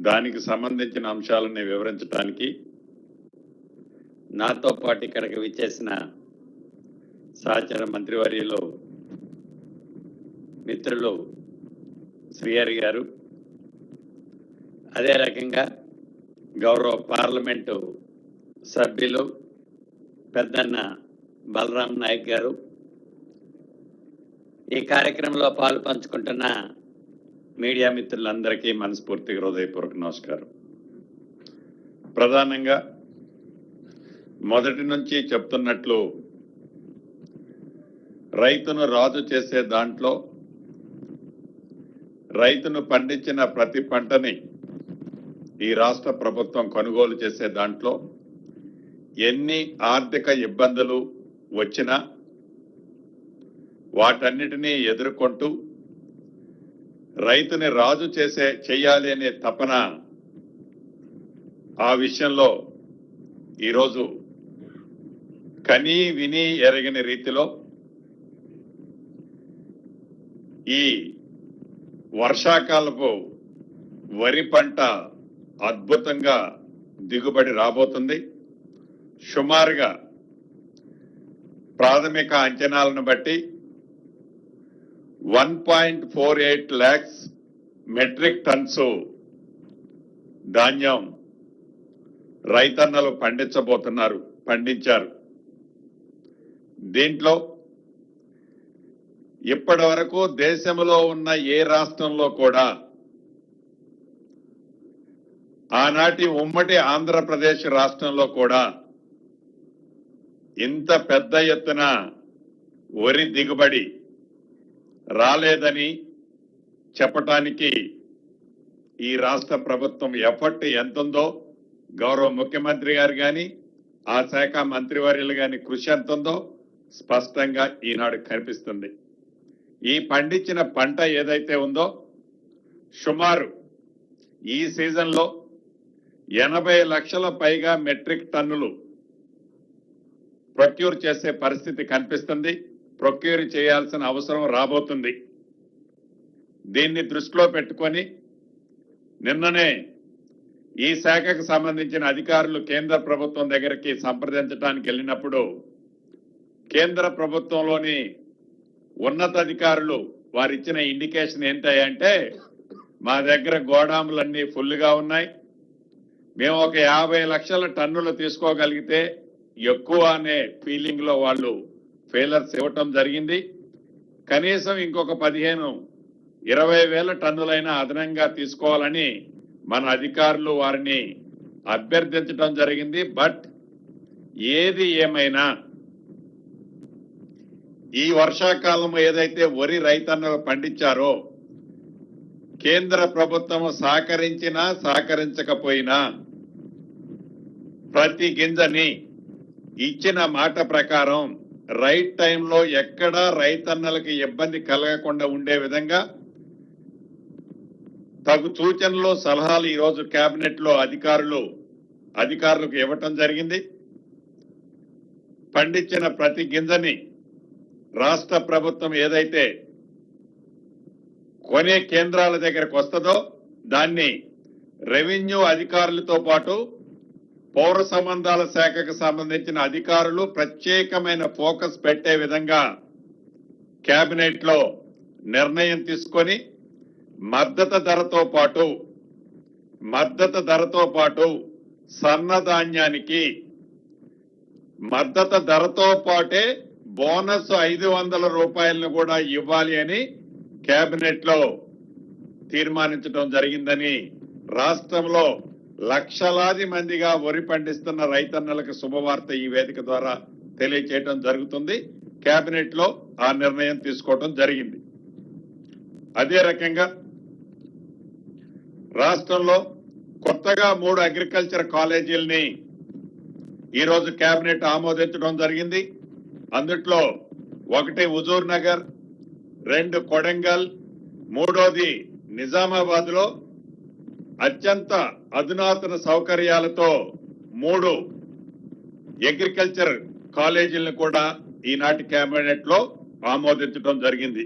దానికి సంబంధించిన అంశాలని వివరించడానికి నాతో పాటు ఇక్కడికి విచ్చేసిన సహచర మంత్రివర్యులు మిత్రులు శ్రీహరి గారు, అదే రకంగా గౌరవ పార్లమెంటు సభ్యులు పెద్దన్న బలరాం నాయక్ గారు, ఈ కార్యక్రమంలో పాలు పంచుకుంటున్న మీడియా మిత్రులందరికీ మనస్ఫూర్తిగా హృదయపూర్వక నమస్కారం. ప్రధానంగా మొదటి నుంచి చెప్తున్నట్లు రైతును రాజు చేసే దాంట్లో రైతును పండించిన ప్రతి పంటని ఈ రాష్ట్ర ప్రభుత్వం కొనుగోలు చేసే దాంట్లో ఎన్ని ఆర్థిక ఇబ్బందులు వచ్చినా వాటన్నిటినీ ఎదుర్కొంటూ రైతుని రాజు చేయాలి అనే తపన, ఆ విషయంలో ఈరోజు కనీ విని ఎరగని రీతిలో ఈ వర్షాకాలపు వరి పంట అద్భుతంగా దిగుబడి రాబోతుంది. సుమారుగా ప్రాథమిక అంచనాలను బట్టి 1.48 lakhs మెట్రిక్ టన్స్ ధాన్యం రైతన్నలు పండించారు. దీంట్లో ఇప్పటి వరకు దేశంలో ఉన్న ఏ రాష్ట్రంలో కూడా ఆనాటి ఉమ్మడి ఆంధ్రప్రదేశ్ రాష్ట్రంలో కూడా ఇంత పెద్ద ఎత్తున వరి దిగుబడి రాలేదని చెప్పటానికి ఈ రాష్ట్ర ప్రభుత్వం ఎఫర్ట్ ఎంతుందో గౌరవ ముఖ్యమంత్రి గారు కానీ ఆ శాఖ మంత్రివర్యులు కానీ కృషి ఎంతుందో స్పష్టంగా ఈనాడు కనిపిస్తుంది. ఈ పండించిన పంట ఏదైతే ఉందో సుమారు ఈ సీజన్లో 80 లక్షల పైగా మెట్రిక్ టన్నులు ప్రొక్యూర్ చేసే పరిస్థితి కనిపిస్తుంది. ప్రొక్యూర్ చేయాల్సిన అవసరం రాబోతుంది. దీన్ని దృష్టిలో పెట్టుకొని నిన్ననే ఈ శాఖకు సంబంధించిన అధికారులు కేంద్ర ప్రభుత్వం దగ్గరికి సంప్రదించడానికి వెళ్ళినప్పుడు కేంద్ర ప్రభుత్వంలోని ఉన్నతాధికారులు వారిచ్చిన ఇండికేషన్ ఏంటంటే, మా దగ్గర గోడాములన్నీ ఫుల్గా ఉన్నాయి, మేము ఒక 50 లక్షల టన్నులు తీసుకోగలిగితే ఎక్కువ అనే ఫీలింగ్ లో వాళ్ళు ఫెయిలర్స్ ఇవ్వటం జరిగింది. కనీసం ఇంకొక 15-20 వేల టన్నులైనా అదనంగా తీసుకోవాలని మన అధికారులు వారిని అభ్యర్థించడం జరిగింది. బట్ ఏది ఏమైనా ఈ వర్షాకాలం ఏదైతే వరి రైతన్నలు పండించారో కేంద్ర ప్రభుత్వం సహకరించినా సహకరించకపోయినా ప్రతి గింజని ఇచ్చిన మాట ప్రకారం రైట్ టైంలో ఎక్కడా రైతన్నలకు ఇబ్బంది కలగకుండా ఉండే విధంగా తగు సూచనలు సలహాలు ఈరోజు కేబినెట్ లో అధికారులకు ఇవ్వటం జరిగింది. పండించిన ప్రతి గింజని రాష్ట్ర ప్రభుత్వం ఏదైతే కొనే కేంద్రాల దగ్గరకు వస్తుందో దాన్ని రెవెన్యూ అధికారులతో పాటు పౌర సంబంధాల శాఖకు సంబంధించిన అధికారులు ప్రత్యేకమైన ఫోకస్ పెట్టే విధంగా కేబినెట్ లో నిర్ణయం తీసుకొని మద్దతు ధరతో పాటు సన్నధాన్యానికి మద్దతు ధరతో పాటే బోనస్ 500 రూపాయలను కూడా ఇవ్వాలి అని కేబినెట్ లో తీర్మానించడం జరిగిందని రాష్ట్రంలో లక్షలాది మందిగా వరి పండిస్తున్న రైతన్నలకు శుభవార్త ఈ వేదిక ద్వారా తెలియజేయడం జరుగుతుంది. కేబినెట్ లో ఆ నిర్ణయం తీసుకోవడం జరిగింది. అదే రకంగా రాష్ట్రంలో కొత్తగా 3 అగ్రికల్చర్ కాలేజీలని ఈరోజు కేబినెట్ ఆమోదించడం జరిగింది. అందుట్లో ఒకటి హుజూర్ నగర్, 2 కొడంగల్, 3వది నిజామాబాద్ లో అత్యంత అధునాతన సౌకర్యాలతో 3 అగ్రికల్చర్ కాలేజీలను కూడా ఈనాటి కేబినెట్ లో ఆమోదించడం జరిగింది.